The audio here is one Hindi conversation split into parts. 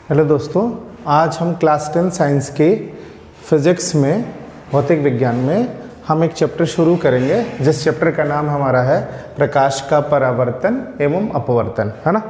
हेलो दोस्तों, आज हम क्लास 10 साइंस के फिज़िक्स में भौतिक विज्ञान में हम एक चैप्टर शुरू करेंगे जिस चैप्टर का नाम हमारा है प्रकाश का परावर्तन एवं अपवर्तन, है ना।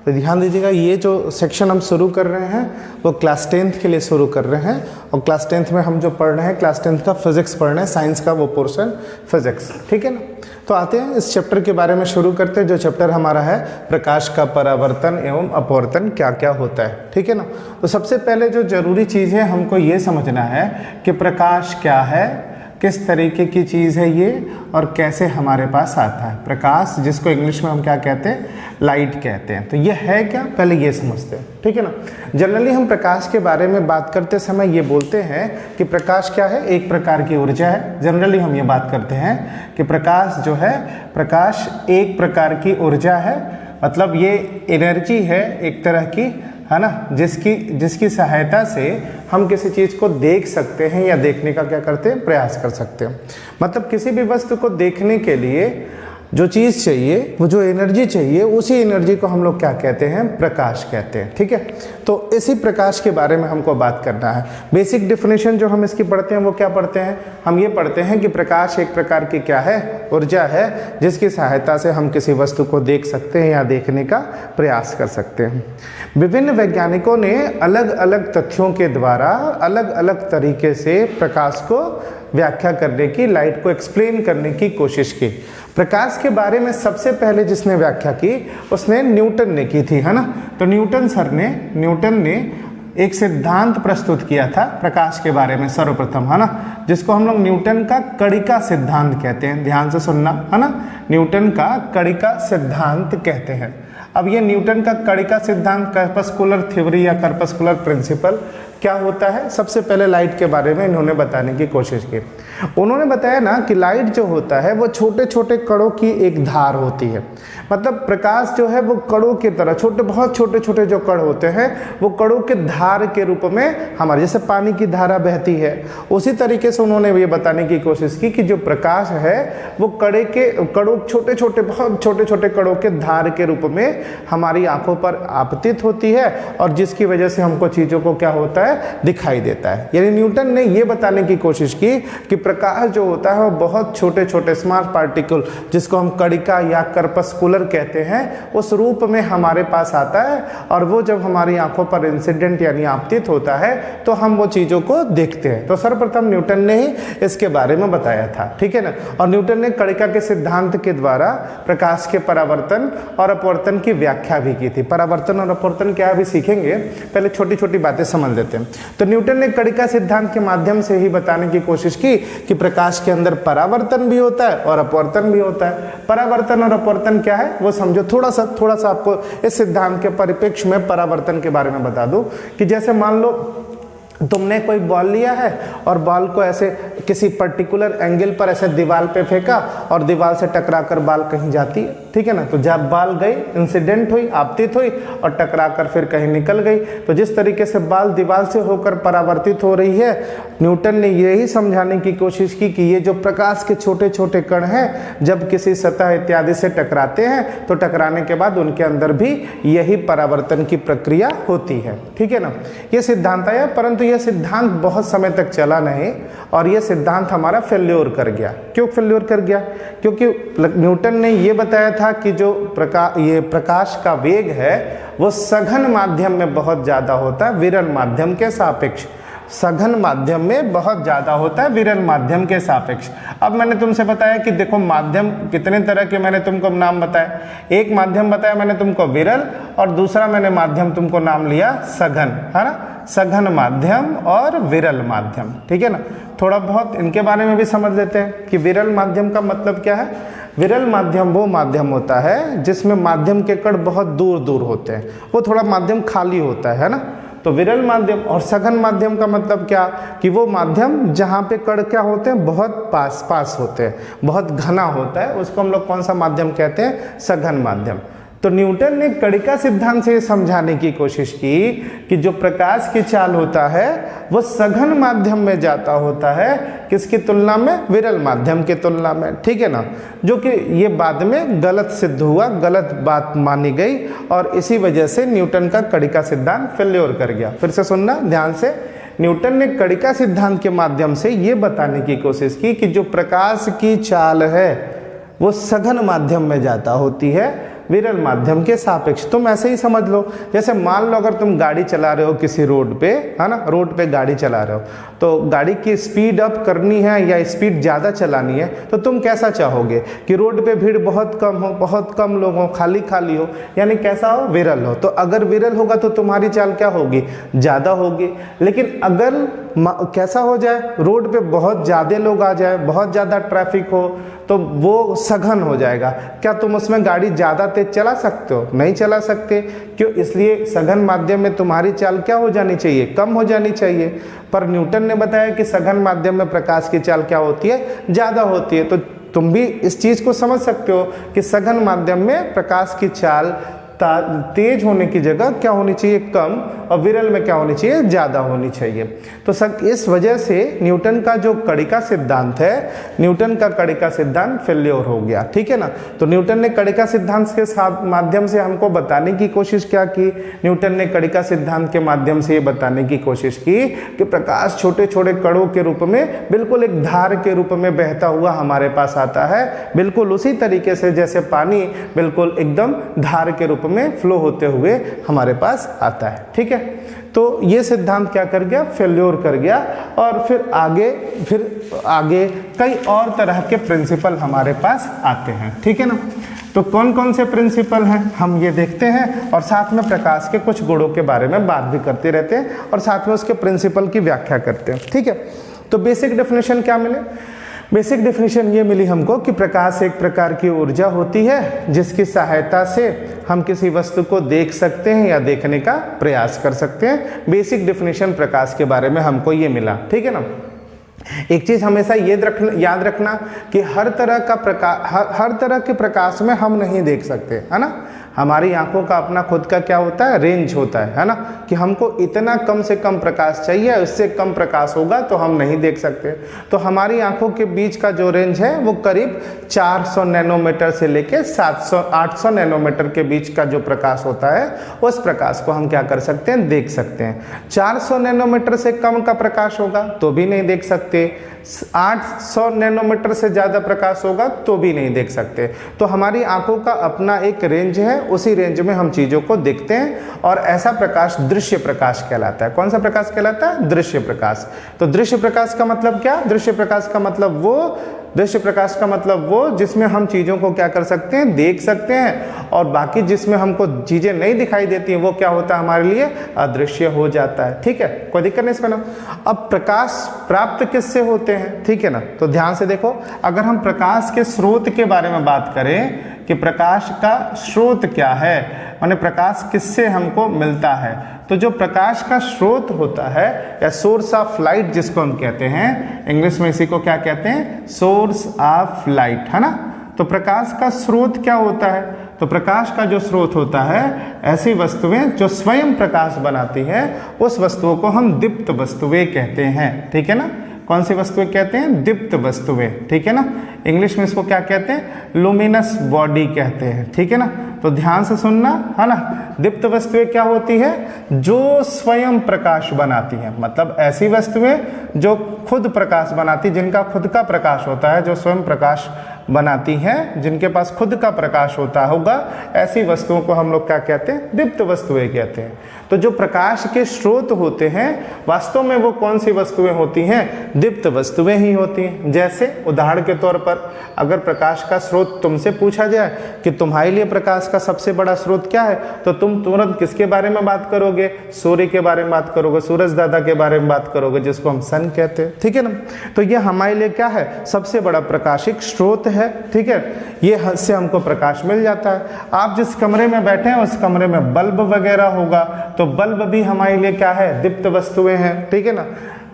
तो ध्यान दीजिएगा, ये जो सेक्शन हम शुरू कर रहे हैं वो क्लास 10th के लिए शुरू कर रहे हैं और क्लास 10th में हम जो पढ़ रहे हैं क्लास 10th का फिज़िक्स पढ़ रहे हैं, साइंस का वो पोर्शन फिज़िक्स, ठीक है ना। तो आते हैं इस चैप्टर के बारे में शुरू करते हैं। जो चैप्टर हमारा है प्रकाश का परावर्तन एवं अपवर्तन क्या क्या होता है, ठीक है ना। तो सबसे पहले जो जरूरी चीज़ है हमको ये समझना है कि प्रकाश क्या है, किस तरीके की चीज़ है ये और कैसे हमारे पास आता है। प्रकाश जिसको इंग्लिश में हम क्या कहते हैं, लाइट कहते हैं। तो ये है क्या, पहले ये समझते हैं, ठीक है ना। जनरली हम प्रकाश के बारे में बात करते समय ये बोलते हैं कि प्रकाश क्या है, एक प्रकार की ऊर्जा है। जनरली हम ये बात करते हैं कि प्रकाश जो है, प्रकाश एक प्रकार की ऊर्जा है, मतलब ये एनर्जी है एक तरह की, है ना, जिसकी सहायता से हम किसी चीज़ को देख सकते हैं या देखने का क्या करते हैं, प्रयास कर सकते हैं। मतलब किसी भी वस्तु को देखने के लिए जो चीज़ चाहिए, वो जो एनर्जी चाहिए, उसी एनर्जी को हम लोग क्या कहते हैं, प्रकाश कहते हैं, ठीक है। तो इसी प्रकाश के बारे में हमको बात करना है। बेसिक डेफिनेशन जो हम इसकी पढ़ते हैं वो क्या पढ़ते हैं, हम ये पढ़ते हैं कि प्रकाश एक प्रकार की क्या है, ऊर्जा है, जिसकी सहायता से हम किसी वस्तु को देख सकते हैं या देखने का प्रयास कर सकते हैं। विभिन्न वैज्ञानिकों ने अलग अलग तथ्यों के द्वारा अलग अलग तरीके से प्रकाश को व्याख्या करने की, लाइट को एक्सप्लेन करने की कोशिश की। प्रकाश के बारे में सबसे पहले जिसने व्याख्या की उसने न्यूटन ने की थी, है ना। तो न्यूटन ने एक सिद्धांत प्रस्तुत किया था प्रकाश के बारे में सर्वप्रथम, है ना, जिसको हम लोग न्यूटन का कणिका सिद्धांत कहते हैं। ध्यान से सुनना, है ना, न्यूटन का कणिका सिद्धांत कहते हैं। अब ये न्यूटन का कणिका सिद्धांत, कर्पस्कुलर थ्योरी या कर्पस्कुलर प्रिंसिपल क्या होता है, सबसे पहले लाइट के बारे में इन्होंने बताने की कोशिश की। उन्होंने बताया ना कि लाइट जो होता है वो छोटे छोटे कणों की एक धार होती है। मतलब प्रकाश जो है वो कणों की तरह बहुत छोटे छोटे जो कण होते हैं वो कणों के धार के रूप में, हमारे जैसे पानी की धारा बहती है, उसी तरीके से उन्होंने ये बताने की कोशिश की कि जो प्रकाश है वो बहुत छोटे छोटे कणों के धार के रूप में हमारी आंखों पर आपतित होती है और जिसकी वजह से हमको चीज़ों को क्या होता है, दिखाई देता है। यानी न्यूटन ने ये बताने की कोशिश की कि प्रकाश जो होता है वो बहुत छोटे छोटे स्मॉल पार्टिकल, जिसको हम कणिका या कर्पस्कुलर कहते हैं, उस रूप में हमारे पास आता है और वो जब हमारी आंखों पर इंसिडेंट यानी आपतित होता है तो हम वो चीज़ों को देखते हैं। तो सर्वप्रथम न्यूटन ने ही इसके बारे में बताया था, ठीक है ना। और न्यूटन ने कणिका के सिद्धांत के द्वारा प्रकाश के परावर्तन और अपवर्तन की व्याख्या भी की थी। परावर्तन और अपवर्तन क्या भी सीखेंगे, पहले छोटी छोटी बातें समझ लेते हैं। तो न्यूटन ने कणिका सिद्धांत के माध्यम से ही बताने की कोशिश की कि प्रकाश के अंदर परावर्तन भी होता है और अपवर्तन भी होता है। परावर्तन और अपवर्तन क्या है वो समझो। थोड़ा सा आपको इस सिद्धांत के परिप्रेक्ष्य में परावर्तन के बारे में बता दूं कि जैसे मान लो तुमने कोई बॉल लिया है और बॉल को ऐसे किसी पर्टिकुलर एंगल पर ऐसे दीवार पे फेंका और दीवार से टकराकर बॉल कहीं जाती है, ठीक है ना। तो जब बॉल गई, इंसिडेंट हुई, आपतित हुई और टकराकर फिर कहीं निकल गई। तो जिस तरीके से बॉल दीवार से होकर परावर्तित हो रही है, न्यूटन ने यही समझाने की कोशिश की कि ये जो प्रकाश के छोटे छोटे कण हैं जब किसी सतह इत्यादि से टकराते हैं तो टकराने के बाद उनके अंदर भी यही परावर्तन की प्रक्रिया होती है, ठीक है ना। ये सिद्धांत आया, परंतु यह सिद्धांत बहुत समय तक चला नहीं और यह सिद्धांत हमारा फेल्योर कर गया। क्यों फेल्योर कर गया? क्योंकि न्यूटन ने यह बताया था कि जो प्रकाश का वेग है वो सघन माध्यम में बहुत ज़्यादा होता है विरल माध्यम के सापेक्ष। सघन माध्यम में बहुत ज़्यादा होता है विरल माध्यम के सापेक्ष। अब मैंने तुमसे बताया कि देखो माध्यम कितने तरह के मैंने तुमको नाम बताया। एक माध्यम बताया मैंने तुमको विरल और दूसरा मैंने माध्यम तुमको नाम लिया सघन, है ना। सघन माध्यम और विरल माध्यम, ठीक है ना। थोड़ा बहुत इनके बारे में भी समझ लेते हैं कि विरल माध्यम का मतलब क्या है। विरल माध्यम वो माध्यम होता है जिसमें माध्यम के कण बहुत दूर दूर होते हैं, वो थोड़ा माध्यम खाली होता है ना। तो विरल माध्यम और सघन माध्यम का मतलब क्या कि वो माध्यम जहाँ पे कण क्या होते हैं, बहुत पास होते हैं, बहुत घना होता है, उसको हम लोग कौन सा माध्यम कहते हैं, सघन माध्यम। तो न्यूटन ने कणिका सिद्धांत से समझाने की कोशिश की कि जो प्रकाश की चाल होता है वो सघन माध्यम में जाता होता है, किसकी तुलना में, विरल माध्यम की तुलना में, ठीक है ना। जो कि ये बाद में गलत सिद्ध हुआ, गलत बात मानी गई और इसी वजह से न्यूटन का कड़ी का सिद्धांत फेल्योर कर गया। फिर से सुनना ध्यान से, न्यूटन ने कड़ी का सिद्धांत के माध्यम से ये बताने की कोशिश की कि जो प्रकाश की चाल है वो सघन माध्यम में ज़्यादा होती है विरल माध्यम के सापेक्ष। तुम ऐसे ही समझ लो, जैसे मान लो अगर तुम गाड़ी चला रहे हो किसी रोड पे, है ना, रोड पे गाड़ी चला रहे हो, तो गाड़ी की स्पीड अप करनी है या स्पीड ज़्यादा चलानी है, तो तुम कैसा चाहोगे कि रोड पे भीड़ बहुत कम हो, बहुत कम लोग हो, खाली खाली हो, यानी कैसा हो, विरल हो। तो अगर विरल होगा तो तुम्हारी चाल क्या होगी, ज़्यादा होगी। लेकिन अगर कैसा हो जाए, रोड पे बहुत ज़्यादा लोग आ जाए, बहुत ज़्यादा ट्रैफिक हो, तो वो सघन हो जाएगा। क्या तुम उसमें गाड़ी ज़्यादा तेज चला सकते हो? नहीं चला सकते। क्यों? इसलिए सघन माध्यम में तुम्हारी चाल क्या हो जानी चाहिए, कम हो जानी चाहिए। पर न्यूटन ने बताया कि सघन माध्यम में प्रकाश की चाल क्या होती है, ज़्यादा होती है। तो तुम भी इस चीज़ को समझ सकते हो कि सघन माध्यम में प्रकाश की चाल तेज होने की जगह क्या होनी चाहिए, कम, और विरल में क्या होनी चाहिए, ज़्यादा होनी चाहिए। तो इस वजह से न्यूटन का जो कड़ी का सिद्धांत है, न्यूटन का कड़ी का सिद्धांत फेल्योर हो गया। ठीक है ना। तो न्यूटन ने कड़ी का सिद्धांत के माध्यम से हमको बताने की कोशिश क्या की, न्यूटन ने कड़ी का सिद्धांत के माध्यम से ये बताने की कोशिश की कि प्रकाश छोटे छोटे कणों के रूप में बिल्कुल एक धार के रूप में बहता हुआ हमारे पास आता है, बिल्कुल उसी तरीके से जैसे पानी बिल्कुल एकदम धार के रूप में फ्लो होते हुए हमारे पास आता है। ठीक है। तो ये सिद्धांत क्या कर गया, फेल्योर कर गया। और फिर आगे कई और तरह के प्रिंसिपल हमारे पास आते हैं। ठीक है ना। तो कौन कौन से प्रिंसिपल हैं हम ये देखते हैं, और साथ में प्रकाश के कुछ गुणों के बारे में बात भी करते रहते हैं, और साथ में उसके प्रिंसिपल की व्याख्या करते हैं। ठीक है। तो बेसिक डेफिनेशन क्या मिले, बेसिक डेफिनेशन ये मिली हमको कि प्रकाश एक प्रकार की ऊर्जा होती है जिसकी सहायता से हम किसी वस्तु को देख सकते हैं या देखने का प्रयास कर सकते हैं। बेसिक डेफिनेशन प्रकाश के बारे में हमको ये मिला। ठीक है ना। एक चीज हमेशा याद रखना कि हर तरह के प्रकाश में हम नहीं देख सकते, है ना। हमारी आंखों का अपना खुद का क्या होता है, रेंज होता है ना, कि हमको इतना कम से कम प्रकाश चाहिए, इससे कम प्रकाश होगा तो हम नहीं देख सकते। तो हमारी आंखों के बीच का जो रेंज है वो करीब 400 नैनोमीटर से लेके 700-800 नैनोमीटर के बीच का जो प्रकाश होता है, उस प्रकाश को हम क्या कर सकते हैं, देख सकते हैं। 400 नैनोमीटर से कम का प्रकाश होगा तो भी नहीं देख सकते, 800 नैनोमीटर से ज़्यादा प्रकाश होगा तो भी नहीं देख सकते। तो हमारी आंखों का अपना एक रेंज है, उसी रेंज में हम चीज़ों को देखते हैं, और ऐसा प्रकाश दृश्य प्रकाश कहलाता है। कौन सा प्रकाश कहलाता है, दृश्य प्रकाश। तो दृश्य प्रकाश का मतलब क्या, दृश्य प्रकाश का मतलब वो जिसमें हम चीज़ों को क्या कर सकते हैं, देख सकते हैं, और बाकी जिसमें हमको चीज़ें नहीं दिखाई देती हैं वो क्या होता है, हमारे लिए अदृश्य हो जाता है। ठीक है, कोई दिक्कत नहीं इसमें ना। अब प्रकाश प्राप्त किससे होते हैं, ठीक है ना। तो ध्यान से देखो, अगर हम प्रकाश के स्रोत के बारे में बात करें कि प्रकाश का स्रोत क्या है, माने प्रकाश किससे हमको मिलता है, तो जो प्रकाश का स्रोत होता है या सोर्स ऑफ लाइट जिसको हम कहते हैं, इंग्लिश में इसी को क्या कहते हैं, सोर्स ऑफ लाइट, है ना। तो प्रकाश का स्रोत क्या होता है, तो प्रकाश का जो स्रोत होता है, ऐसी वस्तुएं जो स्वयं प्रकाश बनाती हैं, उस वस्तुओं को हम दीप्त वस्तुएं कहते हैं। ठीक है ना। कौन सी वस्तुएं कहते हैं, दीप्त वस्तुएं। ठीक है ना। इंग्लिश में इसको क्या कहते हैं, लुमिनस बॉडी कहते हैं। ठीक है ना। तो ध्यान से सुनना, है ना। दीप्त वस्तुएं क्या होती है, जो स्वयं प्रकाश बनाती हैं, मतलब ऐसी वस्तुएं जो खुद प्रकाश बनाती, जिनका खुद का प्रकाश होता है, जो स्वयं प्रकाश बनाती हैं, जिनके पास खुद का प्रकाश होता होगा, ऐसी वस्तुओं को हम लोग क्या कहते हैं, दीप्त वस्तुएं कहते हैं। तो जो प्रकाश के स्रोत होते हैं, वास्तव में वो कौन सी वस्तुएं होती हैं, दीप्त वस्तुएं ही होती हैं। जैसे उदाहरण के तौर पर अगर प्रकाश का स्रोत तुमसे पूछा जाए कि तुम्हारे लिए प्रकाश का सबसे बड़ा स्रोत क्या है, तो तुम तुरंत किसके बारे में बात करोगे, सूर्य के बारे में बात करोगे, सूरज दादा के बारे में बात करोगे, जिसको हम सन कहते हैं। ठीक है ना। तो ये हमारे लिए क्या है, सबसे बड़ा प्रकाशिक स्रोत है। ठीक है, ये से हमको प्रकाश मिल जाता है। आप जिस कमरे में बैठे हैं उस कमरे में बल्ब वगैरह होगा, तो बल्ब भी हमारे लिए क्या है, दीप्त वस्तुएं हैं। ठीक है ना।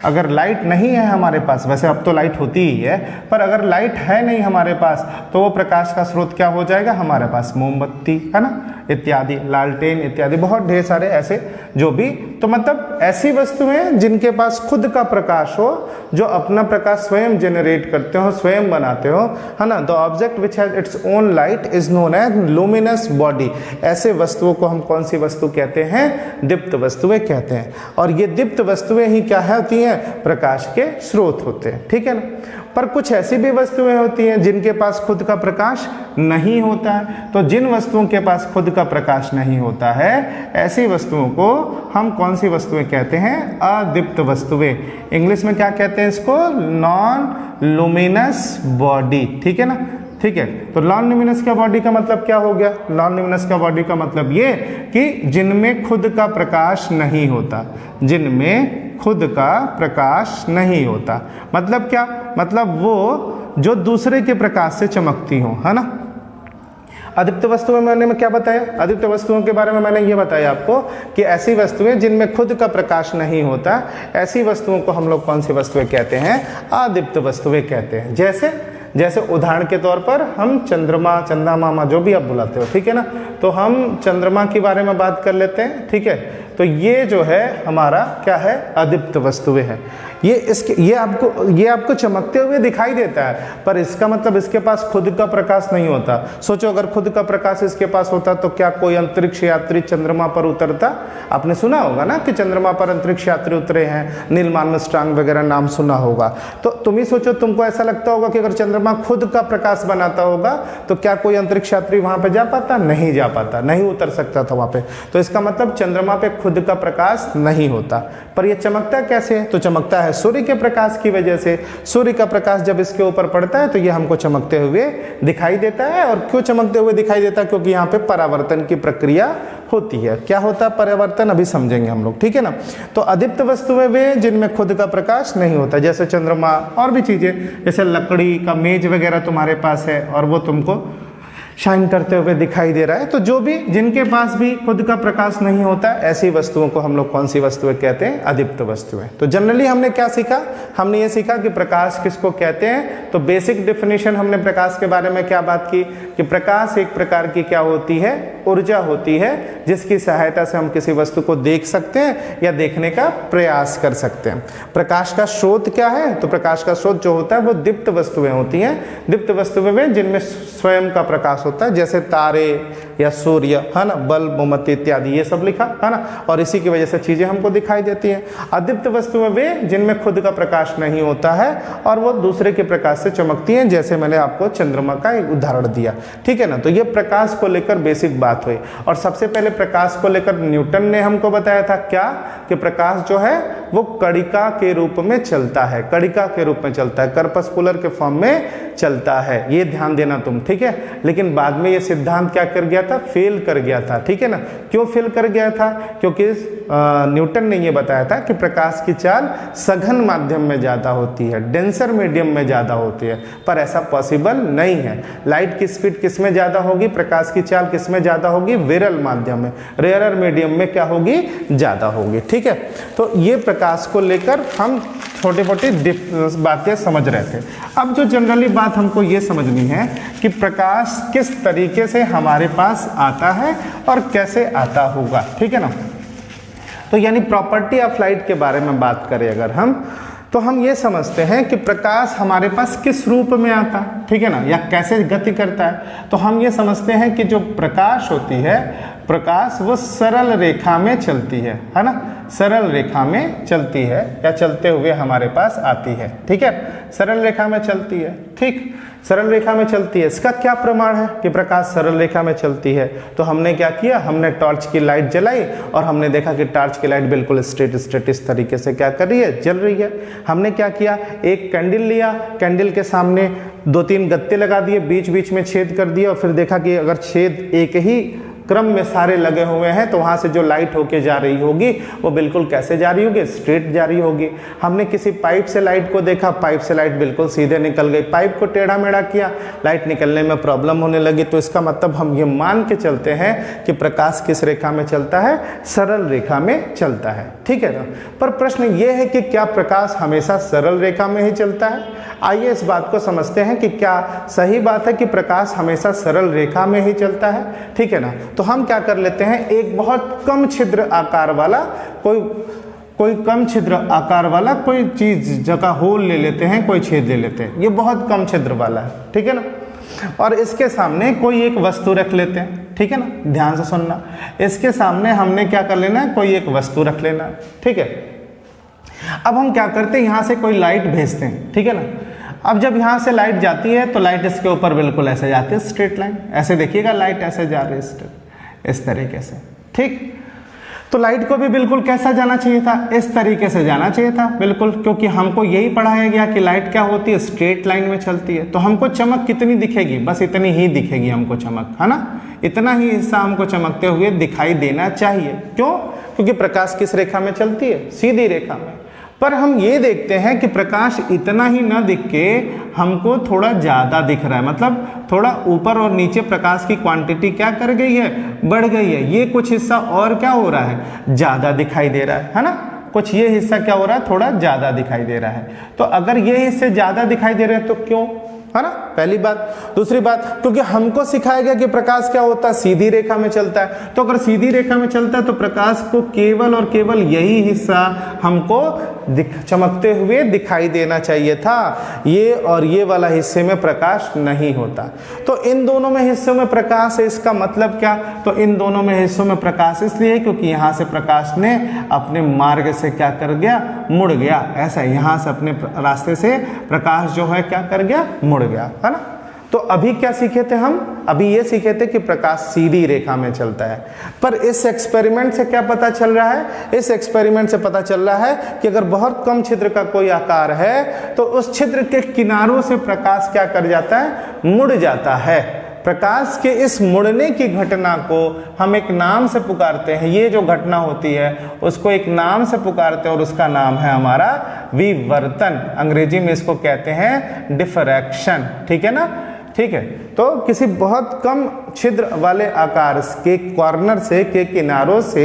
अगर लाइट नहीं है हमारे पास, वैसे अब तो लाइट होती ही है, पर अगर लाइट है नहीं हमारे पास, तो वो प्रकाश का स्रोत क्या हो जाएगा हमारे पास, मोमबत्ती, है ना। इत्यादि, लालटेन इत्यादि, बहुत ढेर सारे ऐसे जो भी। तो मतलब ऐसी वस्तुएं जिनके पास खुद का प्रकाश हो, जो अपना प्रकाश स्वयं जनरेट करते हो, स्वयं बनाते हो, है ना। The object which has its own light is known as luminous body. ऐसे वस्तुओं को हम कौन सी वस्तु कहते हैं? दीप्त वस्तुएं कहते हैं। और ये दीप्त वस्तुएं ही क्या होती हैं? प्रकाश के स्रोत होते हैं, ठीक है ना। पर कुछ ऐसी भी वस्तुएं होती हैं जिनके पास खुद का प्रकाश नहीं होता है। तो जिन वस्तुओं के पास खुद का प्रकाश नहीं होता है, ऐसी वस्तुओं को हम कौन सी वस्तुएं कहते हैं? अदीप्त वस्तुएं। इंग्लिश में क्या कहते हैं इसको? नॉन लुमिनस बॉडी, ठीक है ना। ठीक है, तो नॉन ल्यूमिनस का बॉडी का मतलब क्या हो गया? नॉन ल्यूमिनस का बॉडी का मतलब ये कि जिनमें खुद का प्रकाश नहीं होता, जिनमें खुद का प्रकाश नहीं होता। मतलब क्या? मतलब वो जो दूसरे के प्रकाश से चमकती हो, है ना। अदीप्त वस्तुएं मैंने क्या बताया? अदीप्त वस्तुओं के बारे में मैंने ये बताया आपको कि ऐसी वस्तुएं जिनमें खुद का प्रकाश नहीं होता, ऐसी वस्तुओं को हम लोग कौन सी वस्तुएं कहते हैं? अदीप्त वस्तुएं कहते हैं। जैसे उदाहरण के तौर पर हम चंद्रमा, चंदा मामा, जो भी आप बुलाते हो, ठीक है ना। तो हम चंद्रमा के बारे में बात कर लेते हैं, ठीक है। तो ये जो है हमारा क्या है? अदीप्त वस्तुएं है। ये आपको चमकते हुए दिखाई देता है, पर इसका मतलब इसके पास खुद का प्रकाश नहीं होता। सोचो अगर खुद का प्रकाश इसके पास होता तो क्या कोई अंतरिक्ष यात्री चंद्रमा पर उतरता? आपने सुना होगा ना कि चंद्रमा पर अंतरिक्ष यात्री उतरे हैं, नील आर्मस्ट्रांग वगैरह नाम सुना होगा। तो तुम ही सोचो, तुमको ऐसा लगता होगा कि अगर चंद्रमा खुद का प्रकाश बनाता होगा तो क्या कोई अंतरिक्ष यात्री वहां पे जा पाता? नहीं जा पाता, नहीं उतर सकता था वहां पे। तो इसका मतलब चंद्रमा पे खुद का प्रकाश नहीं होता। पर यह चमकता कैसे है? तो चमकता है सूर्य के प्रकाश की वजह से। सूर्य का प्रकाश जब इसके ऊपर पड़ता है तो ये हमको चमकते हुए दिखाई देता है। और क्यों चमकते हुए दिखाई देता है? क्योंकि यहाँ पे परावर्तन की प्रक्रिया होती है। क्या होता है परावर्तन? अभी समझेंगे हम लोग, ठीक है ना। तो अदीप्त वस्तुएं वे जिनमें खुद का प्रकाश नहीं होता, जैसे चंद्रमा, और भी चीजें, जैसे लकड़ी का मेज वगैरह तुम्हारे पास है और वो तुमको शाइन करते हुए दिखाई दे रहा है। तो जो भी जिनके पास भी खुद का प्रकाश नहीं होता, ऐसी वस्तुओं को हम लोग कौन सी वस्तुएं कहते हैं? अदीप्त वस्तुएं। तो जनरली हमने क्या सीखा? हमने ये सीखा कि प्रकाश किसको कहते हैं। तो बेसिक डेफिनेशन हमने प्रकाश के बारे में क्या बात की कि प्रकाश एक प्रकार की क्या होती है? ऊर्जा होती है, जिसकी सहायता से हम किसी वस्तु को देख सकते हैं या देखने का प्रयास कर सकते हैं। प्रकाश का स्रोत क्या है? तो प्रकाश का स्रोत जो होता है वो दीप्त वस्तुएं होती हैं। दीप्त वस्तुएं जिनमें स्वयं का प्रकाश होता है, जैसे तारे या सूर्य, है ना, बल्ब, मोमबत्ती इत्यादि, ये सब लिखा है ना। और इसी की वजह से चीजें हमको दिखाई देती हैं। अदीप्त वस्तुएं वे जिनमें खुद का प्रकाश नहीं होता है और वो दूसरे के प्रकाश से चमकती हैं, जैसे मैंने आपको चंद्रमा का एक उदाहरण दिया, ठीक है ना। तो ये प्रकाश को लेकर बेसिक बात हुई। और सबसे पहले प्रकाश को लेकर न्यूटन ने हमको बताया था क्या? कि प्रकाश जो है वो कणिका के रूप में चलता है, कणिका के रूप में चलता है, कर्पस्कुलर के फॉर्म में चलता है। ये ध्यान देना तुम, ठीक है। लेकिन बाद में ये सिद्धांत क्या कर गया था? फेल कर गया था, ठीक है ना। क्यों फेल कर गया था? क्योंकि न्यूटन ने ये बताया था कि प्रकाश की चाल सघन माध्यम में ज्यादा होती है, डेंसर मीडियम में ज्यादा होती है। पर ऐसा पॉसिबल नहीं है। लाइट की स्पीड किस में ज्यादा होगी? प्रकाश की चाल किस में ज्यादा होगी? विरल माध्यम में, रेयरर मीडियम में क्या होगी? ज्यादा होगी, ठीक है। तो ये प्रकाश को लेकर हम छोटी मोटी बातें समझ रहे थे। अब जो जनरली बात हमको ये समझनी है कि प्रकाश किस तरीके से हमारे पास आता है और कैसे आता होगा, ठीक है ना। तो यानी प्रॉपर्टी ऑफ लाइट के बारे में बात करें अगर हम, तो हम ये समझते हैं कि प्रकाश हमारे पास किस रूप में आता है, ठीक है ना, या कैसे गति करता है। तो हम ये समझते हैं कि जो प्रकाश होती है, प्रकाश वो सरल रेखा में चलती है ना, सरल रेखा में चलती है या चलते हुए हमारे पास आती है, ठीक है। सरल रेखा में चलती है, ठीक, सरल रेखा में चलती है। इसका क्या प्रमाण है कि प्रकाश सरल रेखा में चलती है? तो हमने क्या किया? हमने टॉर्च की लाइट जलाई और हमने देखा कि टॉर्च की लाइट बिल्कुल स्ट्रेट इस तरीके से क्या कर रही है? जल रही है। हमने क्या किया? एक कैंडल लिया, कैंडल के सामने 2-3 गत्ते लगा दिए, बीच बीच में छेद कर दिया और फिर देखा कि अगर छेद एक ही क्रम में सारे लगे हुए हैं तो वहां से जो लाइट होके जा रही होगी वो बिल्कुल कैसे जा रही होगी? स्ट्रेट जा रही होगी। हमने किसी पाइप से लाइट को देखा, पाइप से लाइट बिल्कुल सीधे निकल गई। पाइप को टेढ़ा मेढ़ा किया, लाइट निकलने में प्रॉब्लम होने लगी। तो इसका मतलब हम ये मान के चलते हैं कि प्रकाश किस रेखा में चलता है? सरल रेखा में चलता है, ठीक है ना। पर प्रश्न ये है कि क्या प्रकाश हमेशा सरल रेखा में ही चलता है? आइए इस बात को समझते हैं कि क्या सही बात है कि प्रकाश हमेशा सरल रेखा में ही चलता है, ठीक है ना। तो हम क्या कर लेते हैं, एक बहुत कम छिद्र आकार वाला कोई कम छिद्र आकार वाला कोई चीज जगह होल ले लेते हैं, कोई छेद ले लेते हैं, ये बहुत कम छिद्र वाला है, ठीक है ना। और इसके सामने कोई एक वस्तु रख लेते हैं, ठीक है ना, ध्यान से सुनना। इसके सामने हमने क्या कर लेना है, कोई एक वस्तु रख लेना है, ठीक है। अब हम क्या करते हैं, यहाँ से कोई लाइट भेजते हैं, ठीक है ना। अब जब यहाँ से लाइट जाती है तो लाइट इसके ऊपर बिल्कुल ऐसे जाती है, स्ट्रेट लाइन, ऐसे देखिएगा लाइट ऐसे जा रही है स्ट्रेट, इस तरीके से, ठीक। तो लाइट को भी बिल्कुल कैसा जाना चाहिए था, इस तरीके से जाना चाहिए था बिल्कुल, क्योंकि हमको यही पढ़ाया गया कि लाइट क्या होती है, स्ट्रेट लाइन में चलती है। तो हमको चमक कितनी दिखेगी, बस इतनी ही दिखेगी हमको चमक, है ना, इतना ही हिस्सा हमको चमकते हुए दिखाई देना चाहिए। क्यों, क्योंकि प्रकाश किस रेखा में चलती है, सीधी रेखा में। पर हम ये देखते हैं कि प्रकाश इतना ही न दिख के हमको थोड़ा ज़्यादा दिख रहा है, मतलब थोड़ा ऊपर और नीचे प्रकाश की क्वांटिटी क्या कर गई है, बढ़ गई है। ये कुछ हिस्सा और क्या हो रहा है, ज़्यादा दिखाई दे रहा है ना, कुछ ये हिस्सा क्या हो रहा है, थोड़ा ज़्यादा दिखाई दे रहा है। तो अगर ये हिस्से ज़्यादा दिखाई दे रहे हैं तो क्यों, है ना, पहली बात। दूसरी बात, क्योंकि हमको सिखाया गया कि प्रकाश क्या होता है, सीधी रेखा में चलता है। तो अगर सीधी रेखा में चलता है तो प्रकाश को केवल और केवल यही हिस्सा हमको चमकते हुए दिखाई देना चाहिए था, ये और ये वाला हिस्से में प्रकाश नहीं होता। तो इन दोनों में हिस्सों में प्रकाश है, इसका मतलब क्या, तो इन दोनों में हिस्सों में प्रकाश इसलिए क्योंकि यहाँ से प्रकाश ने अपने मार्ग से क्या कर गया, मुड़ गया। ऐसा यहाँ से अपने रास्ते से प्रकाश जो है क्या कर गया, मुड़ गया, है ना। तो अभी क्या सीखे थे हम, अभी ये सीखे थे कि प्रकाश सीधी रेखा में चलता है। पर इस एक्सपेरिमेंट से क्या पता चल रहा है, इस एक्सपेरिमेंट से पता चल रहा है कि अगर बहुत कम छिद्र का कोई आकार है तो उस छिद्र के किनारों से प्रकाश क्या कर जाता है, मुड़ जाता है। प्रकाश के इस मुड़ने की घटना को हम एक नाम से पुकारते हैं, ये जो घटना होती है उसको एक नाम से पुकारते हैं और उसका नाम है हमारा विवर्तन। अंग्रेजी में इसको कहते हैं डिफ्रैक्शन, ठीक है ना, ठीक है। तो किसी बहुत कम छिद्र वाले आकार के कॉर्नर से, के किनारों से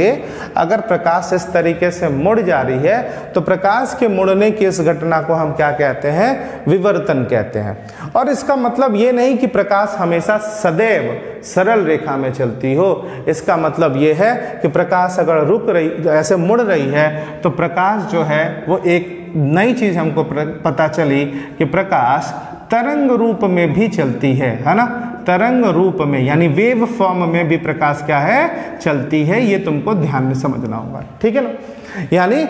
अगर प्रकाश इस तरीके से मुड़ जा रही है तो प्रकाश के मुड़ने की इस घटना को हम क्या कहते हैं, विवर्तन कहते हैं। और इसका मतलब ये नहीं कि प्रकाश हमेशा सदैव सरल रेखा में चलती हो, इसका मतलब ये है कि प्रकाश अगर रुक रही, ऐसे मुड़ रही है तो प्रकाश जो है वो एक नई चीज हमको पता चली कि प्रकाश तरंग रूप में भी चलती है ना, तरंग रूप में यानी वेव फॉर्म में भी प्रकाश क्या है, चलती है। ये तुमको ध्यान में समझना होगा, ठीक है ना। यानी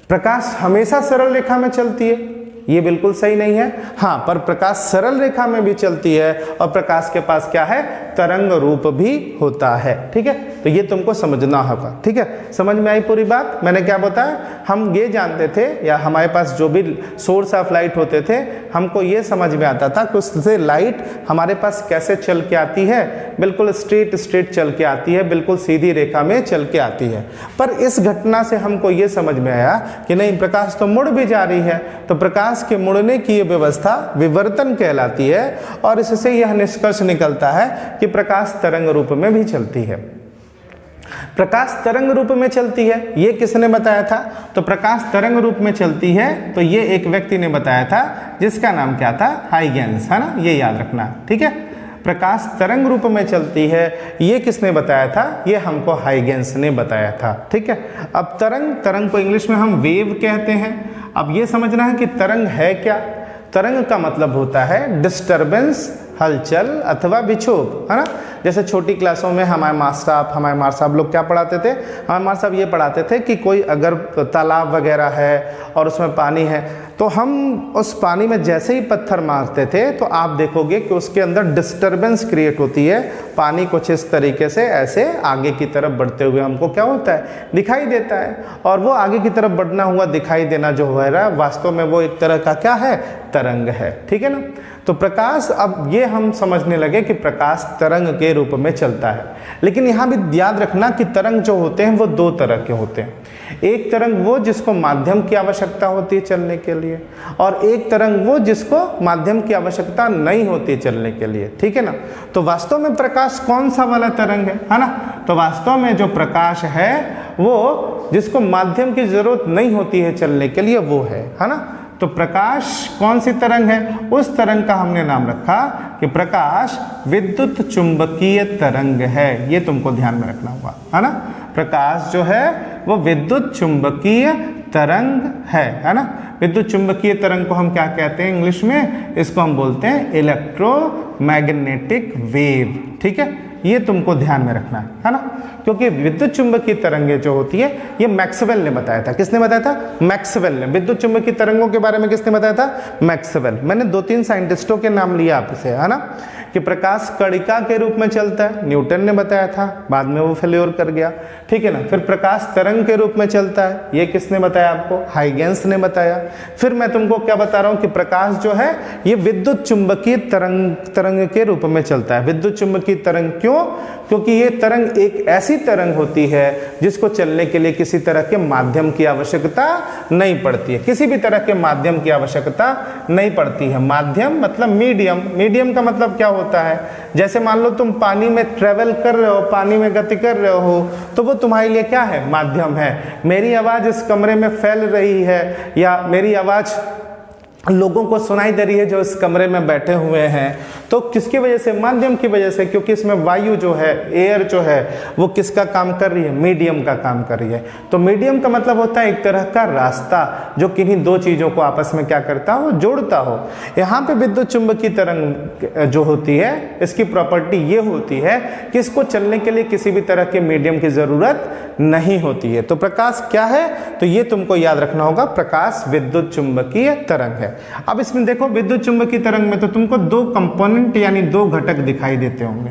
प्रकाश हमेशा सरल रेखा में चलती है, ये बिल्कुल सही नहीं है। हाँ, पर प्रकाश सरल रेखा में भी चलती है और प्रकाश के पास क्या है, तरंग रूप भी होता है, ठीक है। तो ये तुमको समझना होगा, ठीक है। समझ में आई पूरी बात, मैंने क्या बताया, हम ये जानते थे या हमारे पास जो भी सोर्स ऑफ लाइट होते थे हमको ये समझ में आता था कि उससे लाइट हमारे पास कैसे चल के आती है, बिल्कुल स्ट्रेट चल के आती है, बिल्कुल सीधी रेखा में चल के आती है। पर इस घटना से हमको ये समझ में आया कि नहीं, प्रकाश तो मुड़ भी जा रही है, तो प्रकाश के मुड़ने की ये व्यवस्था विवर्तन कहलाती है। और इससे यह निष्कर्ष निकलता है कि प्रकाश तरंग रूप में भी चलती है। प्रकाश तरंग रूप में चलती है, ये किसने बताया था, तो प्रकाश तरंग रूप में चलती है तो ये एक व्यक्ति ने बताया था जिसका नाम क्या था, हाइगेंस, है ना, ये याद रखना, ठीक है। प्रकाश तरंग रूप में चलती है, ये किसने बताया था, ये हमको हाइगेंस ने बताया था, ठीक है। अब तरंग को इंग्लिश में हम वेव कहते हैं। अब ये समझना है कि तरंग है क्या। तरंग का मतलब होता है डिस्टरबेंस, हलचल अथवा विक्षोभ, है ना। जैसे छोटी क्लासों में हमारे मास्टर साहब लोग क्या पढ़ाते थे, हमारे मास्टर साहब ये पढ़ाते थे कि कोई अगर तालाब वगैरह है और उसमें पानी है तो हम उस पानी में जैसे ही पत्थर मारते थे तो आप देखोगे कि उसके अंदर डिस्टरबेंस क्रिएट होती है, पानी कुछ इस तरीके से ऐसे आगे की तरफ बढ़ते हुए हमको क्या होता है, दिखाई देता है। और वो आगे की तरफ बढ़ना हुआ दिखाई देना जो हो रहा है वास्तव में वो एक तरह का क्या है, तरंग है, ठीक है ना। तो प्रकाश, अब ये हम समझने लगे कि प्रकाश तरंग के रूप में चलता है। लेकिन यहाँ भी याद रखना कि तरंग जो होते हैं वो दो तरह के होते हैं। एक तरंग वो जिसको माध्यम की आवश्यकता होती है चलने के लिए, और एक तरंग वो जिसको माध्यम की आवश्यकता नहीं होती चलने के लिए, ठीक है ना। तो वास्तव में प्रकाश कौन सा वाला तरंग है ना, तो वास्तव में जो प्रकाश है वो जिसको माध्यम की जरूरत नहीं होती है चलने के लिए वो है ना। तो प्रकाश कौन सी तरंग है, उस तरंग का हमने नाम रखा कि प्रकाश विद्युत चुंबकीय तरंग है। ये तुमको ध्यान में रखना होगा, है ना। प्रकाश जो है वो विद्युत चुंबकीय तरंग है ना। विद्युत चुंबकीय तरंग को हम क्या कहते हैं इंग्लिश में, इसको हम बोलते हैं इलेक्ट्रोमैग्नेटिक वेव। ठीक है, ये तुमको ध्यान में रखना है ना, क्योंकि विद्युत चुंबकीय तरंगें जो होती है ये मैक्सवेल ने बताया था। किसने बताया था? मैक्सवेल ने। विद्युत चुंबकीय तरंगों के बारे में किसने बताया था? मैक्सवेल। मैंने 2-3 साइंटिस्टों के नाम लिया आपसे, है ना, कि प्रकाश कणिका के रूप में चलता है, न्यूटन ने बताया था, बाद में वो फेल्योर कर गया। ठीक है ना। फिर प्रकाश तरंग के रूप में चलता है, ये किसने बताया आपको? हाइगेंस ने बताया। फिर मैं तुमको क्या बता रहा हूँ कि प्रकाश जो है ये विद्युत चुंबकीय तरंग के रूप में चलता है। विद्युत चुंबकीय तरंग क्यों? क्योंकि ये तरंग एक ऐसी तरंग होती है जिसको चलने के लिए किसी तरह के माध्यम की आवश्यकता नहीं पड़ती है। किसी भी तरह के माध्यम की आवश्यकता नहीं पड़ती है। माध्यम मतलब मीडियम। मीडियम का मतलब क्या होता है? जैसे मान लो तुम पानी में ट्रेवल कर रहे हो, पानी में गति कर रहे हो, तो वो तुम्हारे लिए क्या है? माध्यम है। मेरी आवाज इस कमरे में फैल रही है या मेरी आवाज लोगों को सुनाई दे रही है जो इस कमरे में बैठे हुए हैं, तो किसकी वजह से? माध्यम की वजह से, क्योंकि इसमें वायु जो है, एयर जो है, वो किसका काम कर रही है? मीडियम का काम कर रही है। तो मीडियम का मतलब होता है एक तरह का रास्ता जो किन्हीं दो चीज़ों को आपस में क्या करता हो? जोड़ता हो। यहाँ पे विद्युत चुंबकीय तरंग जो होती है, इसकी प्रॉपर्टी ये होती है कि इसको चलने के लिए किसी भी तरह के मीडियम की ज़रूरत नहीं होती है। तो प्रकाश क्या है? तो ये तुमको याद रखना होगा, प्रकाश विद्युत चुंबकीय तरंग है। अब इसमें देखो, विद्युत चुंबकीय तरंग में तो तुमको 2 कंपोनेंट यानी 2 घटक दिखाई देते होंगे,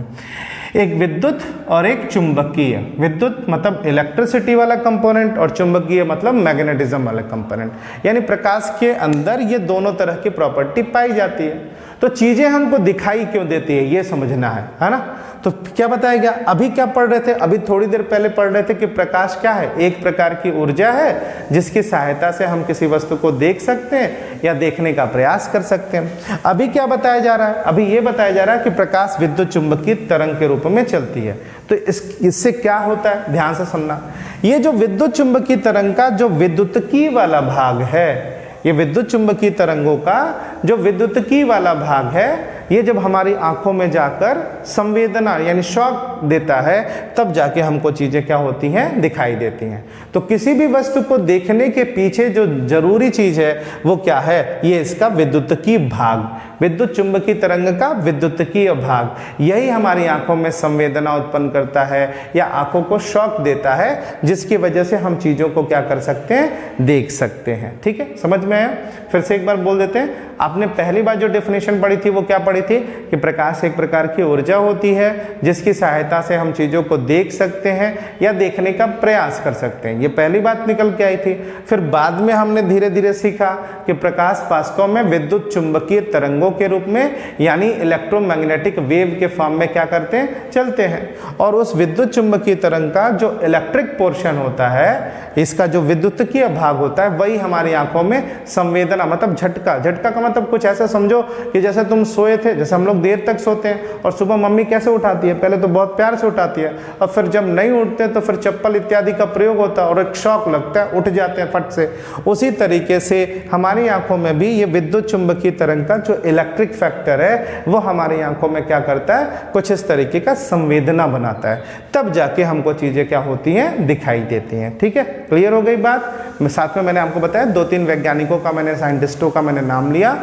एक विद्युत और एक चुंबकीय। विद्युत मतलब इलेक्ट्रिसिटी वाला कंपोनेंट और चुंबकीय मतलब मैग्नेटिज्म वाला कंपोनेंट। यानी प्रकाश के अंदर ये दोनों तरह की प्रॉपर्टी पाई जाती है। तो चीजें हमको दिखाई क्यों देती है ये समझना है ना। तो क्या बताया गया? अभी क्या पढ़ रहे थे? अभी थोड़ी देर पहले पढ़ रहे थे कि प्रकाश क्या है? एक प्रकार की ऊर्जा है जिसकी सहायता से हम किसी वस्तु को देख सकते हैं या देखने का प्रयास कर सकते हैं। अभी क्या बताया जा रहा है? अभी ये बताया जा रहा है कि प्रकाश विद्युत चुंबकीय तरंग के रूप में चलती है। तो इससे क्या होता है? ध्यान से सुनना। ये जो विद्युत चुंबकीय तरंग का जो विद्युतकी वाला भाग है, ये विद्युत चुंबकीय तरंगों का जो विद्युतकी वाला भाग है, ये जब हमारी आंखों में जाकर संवेदना यानी शॉक देता है, तब जाके हमको चीजें क्या होती हैं? दिखाई देती हैं। तो किसी भी वस्तु को देखने के पीछे जो जरूरी चीज है वो क्या है? ये इसका विद्युतकी भाग, विद्युत चुंबकीय तरंग का विद्युतकीय भाग, यही हमारी आंखों में संवेदना उत्पन्न करता है या आंखों को शॉक देता है, जिसकी वजह से हम चीजों को क्या कर सकते हैं? देख सकते हैं। ठीक है, समझ में आया? फिर से एक बार बोल देते हैं। आपने पहली बार जो डेफिनेशन पढ़ी थी वो क्या पढ़ी थी? कि प्रकाश एक प्रकार की ऊर्जा होती है जिसकी सहायता से हम चीजों को देख सकते हैं या देखने का प्रयास कर सकते हैं। ये पहली बात निकल के आई थी। फिर बाद में हमने धीरे धीरे सीखा कि प्रकाश वास्तव में विद्युत चुंबकीय तरंगों के रूप में यानी इलेक्ट्रोमैग्नेटिक वेव के फॉर्म में क्या करते हैं? चलते हैं। और उस विद्युत चुंबकीय तरंग का जो इलेक्ट्रिक पोर्शन होता है, इसका जो विद्युतकीय भाग होता है, वही हमारी आंखों में संवेदना मतलब झटका। झटका का मतलब कुछ ऐसा समझो कि जैसे तुम सोए थे, जैसे हम लोग देर तक सोते हैं और सुबह मम्मी कैसे उठाती है? पहले तो बहुत प्यार से उठाती है, और फिर जब नहीं उठते तो फिर चप्पल इत्यादि का प्रयोग होता है और एक शॉक लगता है, उठ जाते हैं फट से। उसी तरीके से हमारी आंखों में भी ये विद्युत चुंबकीय तरंग का जो इलेक्ट्रिक फैक्टर है वो हमारी आंखों में क्या करता है? कुछ इस तरीके का संवेदना बनाता है, तब जाके हमको चीजें क्या होती हैं? दिखाई देती हैं। ठीक है, क्लियर हो गई बात? साथ में मैंने आपको बताया 2-3 वैज्ञानिकों का, मैंने साइंटिस्टों का मैंने नाम लिया।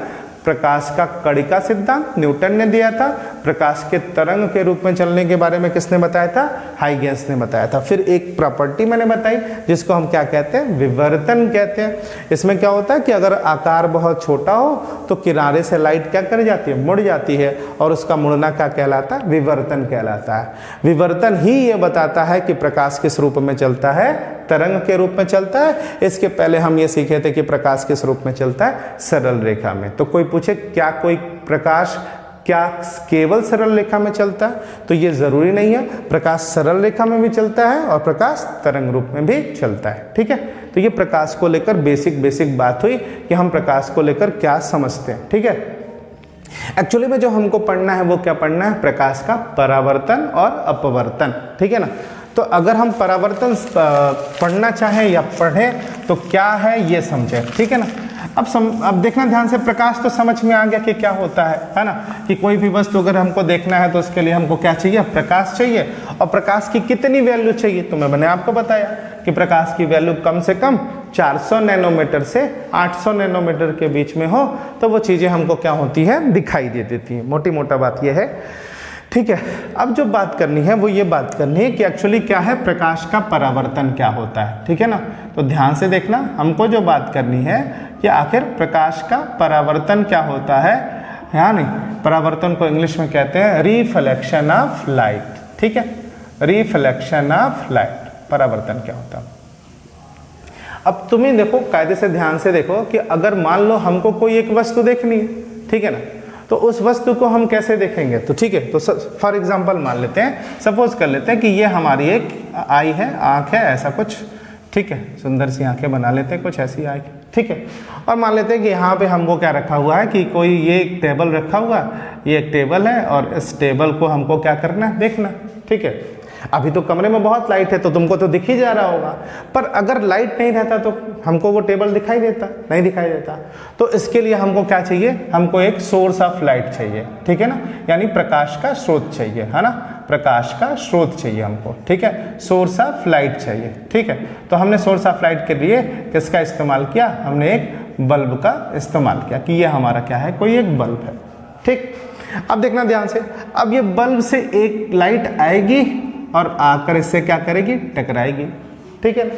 प्रकाश का कणिका सिद्धांत न्यूटन ने दिया था। प्रकाश के तरंग के रूप में चलने के बारे में किसने बताया था? हाइगेंस ने बताया था। फिर एक प्रॉपर्टी मैंने बताई जिसको हम क्या कहते हैं? विवर्तन कहते हैं। इसमें क्या होता है कि अगर आकार बहुत छोटा हो तो किनारे से लाइट क्या कर जाती है? मुड़ जाती है, और उसका मुड़ना क्या कहलाता है? विवर्तन कहलाता है। विवर्तन ही ये बताता है कि प्रकाश किस रूप में चलता है? तरंग के रूप में चलता है। इसके पहले हम ये सीखे थे कि प्रकाश किस रूप में चलता है? सरल रेखा में। तो कोई पूछे क्या कोई प्रकाश क्या केवल सरल रेखा में चलता है? तो ये जरूरी नहीं है। प्रकाश सरल रेखा में भी चलता है और प्रकाश तरंग रूप में भी चलता है। ठीक है, तो ये प्रकाश को लेकर बेसिक बात हुई कि हम प्रकाश को लेकर क्या समझते हैं। ठीक है, एक्चुअली में जो हमको पढ़ना है वो क्या पढ़ना है? प्रकाश का परावर्तन और अपवर्तन। ठीक है ना। तो अगर हम परावर्तन पढ़ना चाहें या पढ़ें तो क्या है ये समझें। ठीक है ना। अब देखना ध्यान से, प्रकाश तो समझ में आ गया कि क्या होता है ना, कि कोई भी वस्तु अगर हमको देखना है तो उसके लिए हमको क्या चाहिए, प्रकाश चाहिए। और प्रकाश की कितनी वैल्यू चाहिए, तो मैंने आपको बताया कि प्रकाश की वैल्यू कम से कम 400 नैनोमीटर से 800 नैनोमीटर के बीच में हो तो वो चीज़ें हमको क्या होती है, दिखाई दे देती हैं। मोटी मोटा बात ये है, ठीक है। अब जो बात करनी है वो ये बात करनी है कि एक्चुअली क्या है, प्रकाश का परावर्तन क्या होता है, ठीक है ना। तो ध्यान से देखना, हमको जो बात करनी है कि आखिर प्रकाश का परावर्तन क्या होता है, यानी परावर्तन को इंग्लिश में कहते हैं रिफ्लेक्शन ऑफ लाइट, ठीक है, रिफ्लेक्शन ऑफ लाइट, परावर्तन क्या होता है। अब तुम्हें देखो, कायदे से ध्यान से देखो कि अगर मान लो हमको कोई एक वस्तु देखनी है, ठीक है ना, तो उस वस्तु को हम कैसे देखेंगे, तो ठीक है, तो फॉर एग्जांपल मान लेते हैं, सपोज कर लेते हैं कि ये हमारी एक आई है, आँख है, ऐसा कुछ, ठीक है, सुंदर सी आंखें बना लेते हैं, कुछ ऐसी आँख, ठीक है। और मान लेते हैं कि यहाँ पे हमको क्या रखा हुआ है कि कोई ये एक टेबल रखा हुआ है, ये एक टेबल है और इस टेबल को हमको क्या करना है, देखना, ठीक है। अभी तो कमरे में बहुत लाइट है तो तुमको तो दिख ही जा रहा होगा, पर अगर लाइट नहीं रहता तो हमको वो टेबल दिखाई देता, नहीं दिखाई देता। तो इसके लिए हमको क्या चाहिए, हमको एक सोर्स ऑफ लाइट चाहिए, ठीक है ना, यानी प्रकाश का स्रोत चाहिए, है ना, प्रकाश का स्रोत चाहिए हमको, ठीक है, सोर्स ऑफ लाइट चाहिए, ठीक है। तो हमने सोर्स ऑफ लाइट के लिए किसका इस्तेमाल किया, हमने एक बल्ब का इस्तेमाल किया कि ये हमारा क्या है, कोई एक बल्ब है, ठीक। अब देखना ध्यान से, अब ये बल्ब से एक लाइट आएगी और आकर इससे क्या करेगी, टकराएगी, ठीक है ना,